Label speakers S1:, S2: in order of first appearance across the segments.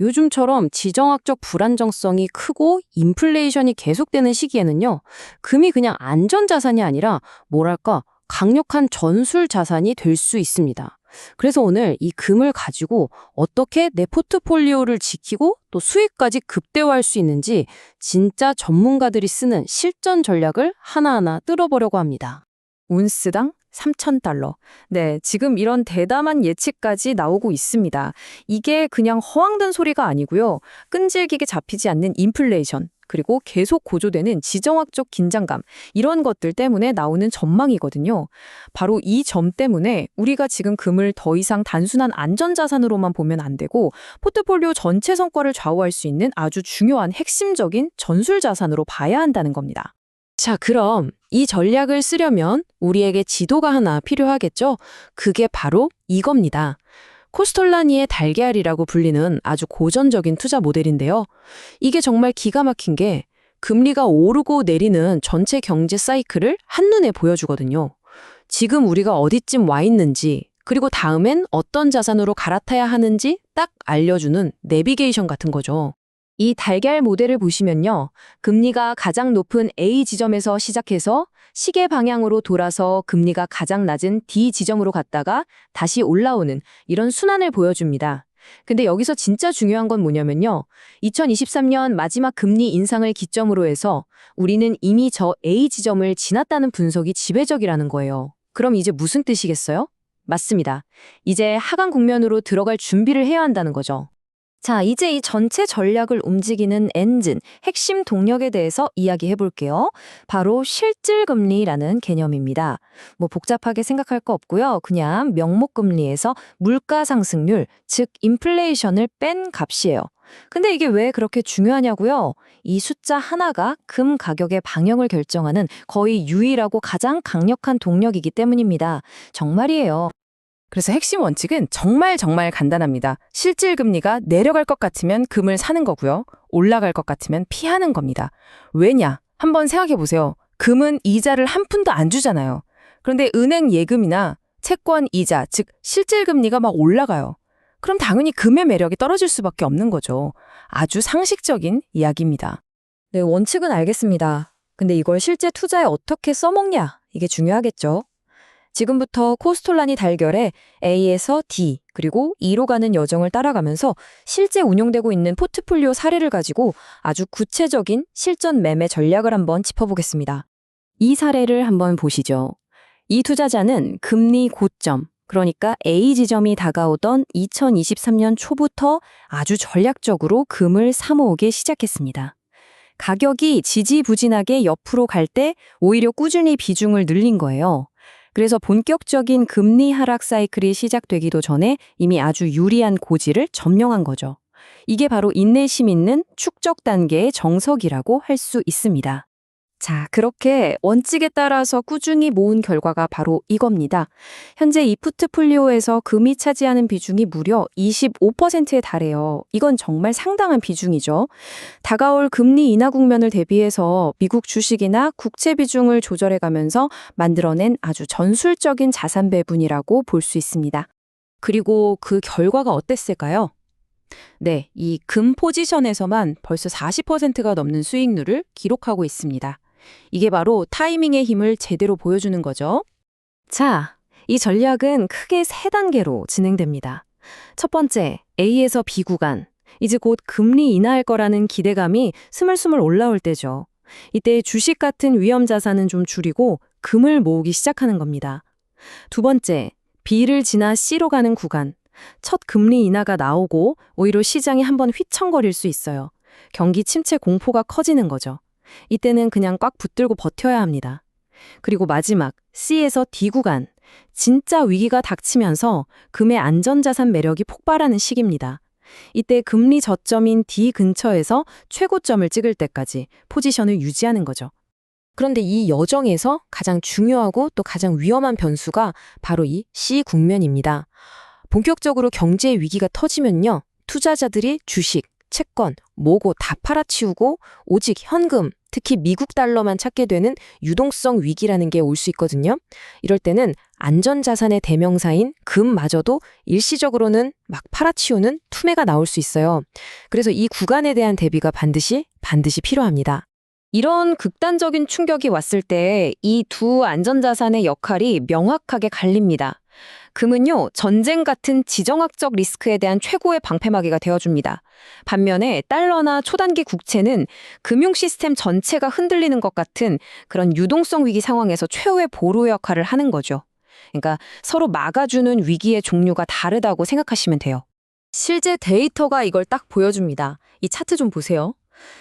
S1: 요즘처럼 지정학적 불안정성이 크고 인플레이션이 계속되는 시기에는요, 금이 그냥 안전자산이 아니라 뭐랄까, 강력한 전술 자산이 될 수 있습니다. 그래서 오늘 이 금을 가지고 어떻게 내 포트폴리오를 지키고 또 수익까지 극대화할 수 있는지 진짜 전문가들이 쓰는 실전 전략을 하나하나 뜯어보려고 합니다.
S2: 운스당 3,000달러. 네, 지금 이런 대담한 예측까지 나오고 있습니다. 이게 그냥 허황된 소리가 아니고요. 끈질기게 잡히지 않는 인플레이션, 그리고 계속 고조되는 지정학적 긴장감, 이런 것들 때문에 나오는 전망이거든요. 바로 이 점 때문에 우리가 지금 금을 더 이상 단순한 안전자산으로만 보면 안 되고 포트폴리오 전체 성과를 좌우할 수 있는 아주 중요한 핵심적인 전술자산으로 봐야 한다는 겁니다.
S1: 자, 그럼 이 전략을 쓰려면 우리에게 지도가 하나 필요하겠죠? 그게 바로 이겁니다. 코스톨라니의 달걀이라고 불리는 아주 고전적인 투자 모델인데요. 이게 정말 기가 막힌 게 금리가 오르고 내리는 전체 경제 사이클을 한눈에 보여주거든요. 지금 우리가 어디쯤 와 있는지, 그리고 다음엔 어떤 자산으로 갈아타야 하는지 딱 알려주는 내비게이션 같은 거죠. 이 달걀 모델을 보시면요. 금리가 가장 높은 A 지점에서 시작해서 시계 방향으로 돌아서 금리가 가장 낮은 D 지점으로 갔다가 다시 올라오는 이런 순환을 보여줍니다. 근데 여기서 진짜 중요한 건 뭐냐면요. 2023년 마지막 금리 인상을 기점으로 해서 우리는 이미 저 A 지점을 지났다는 분석이 지배적이라는 거예요. 그럼 이제 무슨 뜻이겠어요? 맞습니다. 이제 하강 국면으로 들어갈 준비를 해야 한다는 거죠. 자, 이제 이 전체 전략을 움직이는 엔진, 핵심 동력에 대해서 이야기해 볼게요. 바로 실질금리라는 개념입니다. 뭐 복잡하게 생각할 거 없고요. 그냥 명목금리에서 물가 상승률, 즉 인플레이션을 뺀 값이에요. 근데 이게 왜 그렇게 중요하냐고요? 이 숫자 하나가 금 가격의 방향을 결정하는 거의 유일하고 가장 강력한 동력이기 때문입니다. 정말이에요.
S2: 그래서 핵심 원칙은 정말 간단합니다. 실질 금리가 내려갈 것 같으면 금을 사는 거고요. 올라갈 것 같으면 피하는 겁니다. 왜냐? 한번 생각해 보세요. 금은 이자를 한 푼도 안 주잖아요. 그런데 은행 예금이나 채권 이자, 즉 실질 금리가 막 올라가요. 그럼 당연히 금의 매력이 떨어질 수밖에 없는 거죠. 아주 상식적인 이야기입니다.
S1: 네, 원칙은 알겠습니다. 근데 이걸 실제 투자에 어떻게 써먹냐? 이게 중요하겠죠. 지금부터 코스톨라니 달걀에 A에서 D, 그리고 E로 가는 여정을 따라가면서 실제 운용되고 있는 포트폴리오 사례를 가지고 아주 구체적인 실전 매매 전략을 한번 짚어보겠습니다. 이 사례를 한번 보시죠. 이 투자자는 금리 고점, 그러니까 A 지점이 다가오던 2023년 초부터 아주 전략적으로 금을 사모으기 시작했습니다. 가격이 지지부진하게 옆으로 갈 때 오히려 꾸준히 비중을 늘린 거예요. 그래서 본격적인 금리 하락 사이클이 시작되기도 전에 이미 아주 유리한 고지를 점령한 거죠. 이게 바로 인내심 있는 축적 단계의 정석이라고 할 수 있습니다. 자, 그렇게 원칙에 따라서 꾸준히 모은 결과가 바로 이겁니다. 현재 이 포트폴리오에서 금이 차지하는 비중이 무려 25%에 달해요. 이건 정말 상당한 비중이죠. 다가올 금리 인하 국면을 대비해서 미국 주식이나 국채 비중을 조절해가면서 만들어낸 아주 전술적인 자산 배분이라고 볼 수 있습니다. 그리고 그 결과가 어땠을까요? 네, 이 금 포지션에서만 벌써 40%가 넘는 수익률을 기록하고 있습니다. 이게 바로 타이밍의 힘을 제대로 보여주는 거죠. 자, 이 전략은 크게 세 단계로 진행됩니다. 첫 번째, A에서 B 구간. 이제 곧 금리 인하할 거라는 기대감이 스물스물 올라올 때죠. 이때 주식 같은 위험 자산은 좀 줄이고 금을 모으기 시작하는 겁니다. 두 번째, B를 지나 C로 가는 구간. 첫 금리 인하가 나오고 오히려 시장이 한번 휘청거릴 수 있어요. 경기 침체 공포가 커지는 거죠. 이때는 그냥 꽉 붙들고 버텨야 합니다. 그리고 마지막 C에서 D 구간. 진짜 위기가 닥치면서 금의 안전자산 매력이 폭발하는 시기입니다. 이때 금리 저점인 D 근처에서 최고점을 찍을 때까지 포지션을 유지하는 거죠. 그런데 이 여정에서 가장 중요하고 또 가장 위험한 변수가 바로 이 C 국면입니다. 본격적으로 경제 위기가 터지면요. 투자자들이 주식,
S3: 채권, 뭐고 다 팔아치우고 오직 현금, 특히 미국 달러만 찾게 되는 유동성 위기라는 게 올 수 있거든요. 이럴 때는 안전자산의 대명사인 금마저도 일시적으로는 막 팔아치우는 투매가 나올 수 있어요. 그래서 이 구간에 대한 대비가 반드시 필요합니다.
S2: 이런 극단적인 충격이 왔을 때 이 두 안전자산의 역할이 명확하게 갈립니다. 금은요, 전쟁 같은 지정학적 리스크에 대한 최고의 방패막이가 되어줍니다. 반면에 달러나 초단기 국채는 금융 시스템 전체가 흔들리는 것 같은 그런 유동성 위기 상황에서 최후의 보루 역할을 하는 거죠. 그러니까 서로 막아주는 위기의 종류가 다르다고 생각하시면 돼요. 실제 데이터가 이걸 딱 보여줍니다. 이 차트 좀 보세요.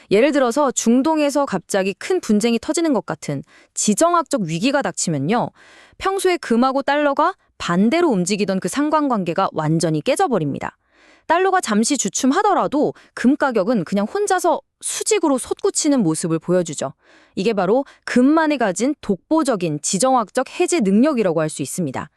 S2: 예를 들어서 중동에서 갑자기 큰 분쟁이 터지는 것 같은 지정학적 위기가 닥치면요. 평소에 금하고 달러가 반대로 움직이던 그 상관관계가 완전히 깨져버립니다. 달러가 잠시 주춤하더라도 금 가격은 그냥 혼자서 수직으로 솟구치는 모습을 보여주죠. 이게 바로 금만이 가진 독보적인 지정학적 해제 능력이라고 할 수 있습니다.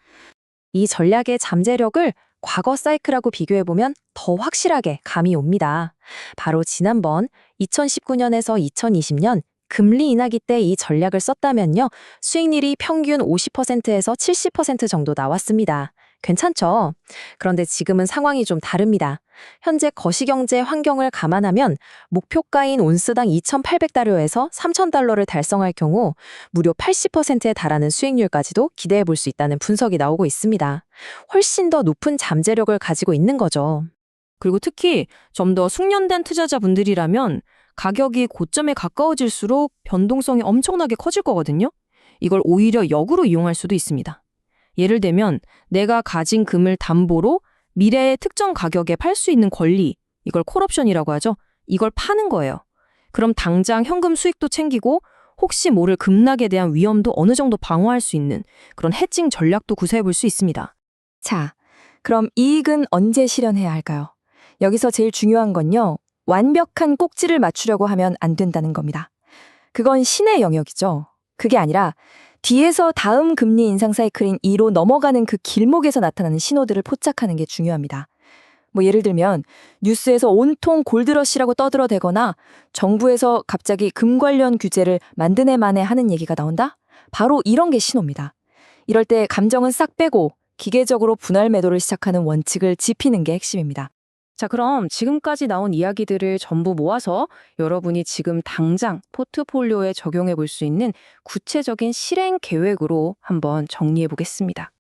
S2: 이 전략의 잠재력을 과거 사이클하고 비교해보면 더 확실하게 감이 옵니다. 바로 지난번 2019년에서 2020년 금리 인하기 때 이 전략을 썼다면요. 수익률이 평균 50%에서 70% 정도 나왔습니다. 괜찮죠? 그런데 지금은 상황이 좀 다릅니다. 현재 거시경제 환경을 감안하면 목표가인 온스당 2,800달러에서 3,000달러를 달성할 경우 무려 80%에 달하는 수익률까지도 기대해 볼 수 있다는 분석이 나오고 있습니다. 훨씬 더 높은 잠재력을 가지고 있는 거죠. 그리고 특히 좀 더 숙련된 투자자분들이라면 가격이 고점에 가까워질수록 변동성이 엄청나게 커질 거거든요. 이걸 오히려 역으로 이용할 수도 있습니다. 예를 들면 내가 가진 금을 담보로 미래의 특정 가격에 팔 수 있는 권리, 이걸 콜옵션이라고 하죠. 이걸 파는 거예요. 그럼 당장 현금 수익도 챙기고 혹시 모를 급락에 대한 위험도 어느 정도 방어할 수 있는 그런 해칭 전략도 구사해 볼 수 있습니다.
S4: 자, 그럼 이익은 언제 실현해야 할까요? 여기서 제일 중요한 건요. 완벽한 꼭지를 맞추려고 하면 안 된다는 겁니다. 그건 신의 영역이죠. 그게 아니라 뒤에서 다음 금리 인상 사이클인 2로 넘어가는 그 길목에서 나타나는 신호들을 포착하는 게 중요합니다. 예를 들면 뉴스에서 온통 골드러시라고 떠들어대거나 정부에서 갑자기 금 관련 규제를 만드네 마네 하는 얘기가 나온다? 바로 이런 게 신호입니다. 이럴 때 감정은 싹 빼고 기계적으로 분할 매도를 시작하는 원칙을 지피는 게 핵심입니다.
S2: 자, 그럼 지금까지 나온 이야기들을 전부 모아서 여러분이 지금 당장 포트폴리오에 적용해 볼 수 있는 구체적인 실행 계획으로 한번 정리해 보겠습니다.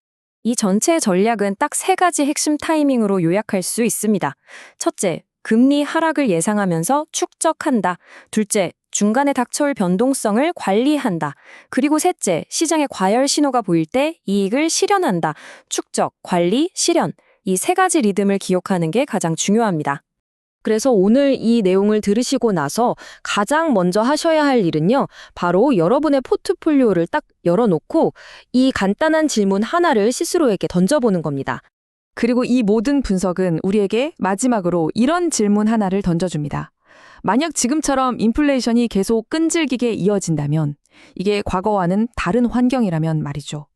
S2: 이 전체 전략은 딱 3가지 핵심 타이밍으로 요약할 수 있습니다. 첫째, 금리 하락을 예상하면서 축적한다. 둘째, 중간에 닥쳐올 변동성을 관리한다. 그리고 셋째, 시장에 과열 신호가 보일 때 이익을 실현한다. 축적, 관리, 실현. 이 3가지 리듬을 기억하는 게 가장 중요합니다. 그래서 오늘 이 내용을 들으시고 나서 가장 먼저 하셔야 할 일은요. 바로 여러분의 포트폴리오를 딱 열어놓고 이 간단한 질문 하나를 스스로에게 던져보는 겁니다.
S4: 그리고 이 모든 분석은 우리에게 마지막으로 이런 질문 하나를 던져줍니다. 만약 지금처럼 인플레이션이 계속 끈질기게 이어진다면 이게 과거와는 다른 환경이라면 말이죠.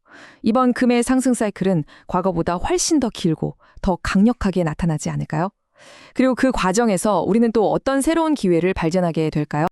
S4: 이번 금의 상승 사이클은 과거보다 훨씬 더 길고 더 강력하게 나타나지 않을까요? 그리고 그 과정에서 우리는 또 어떤 새로운 기회를 발견하게 될까요?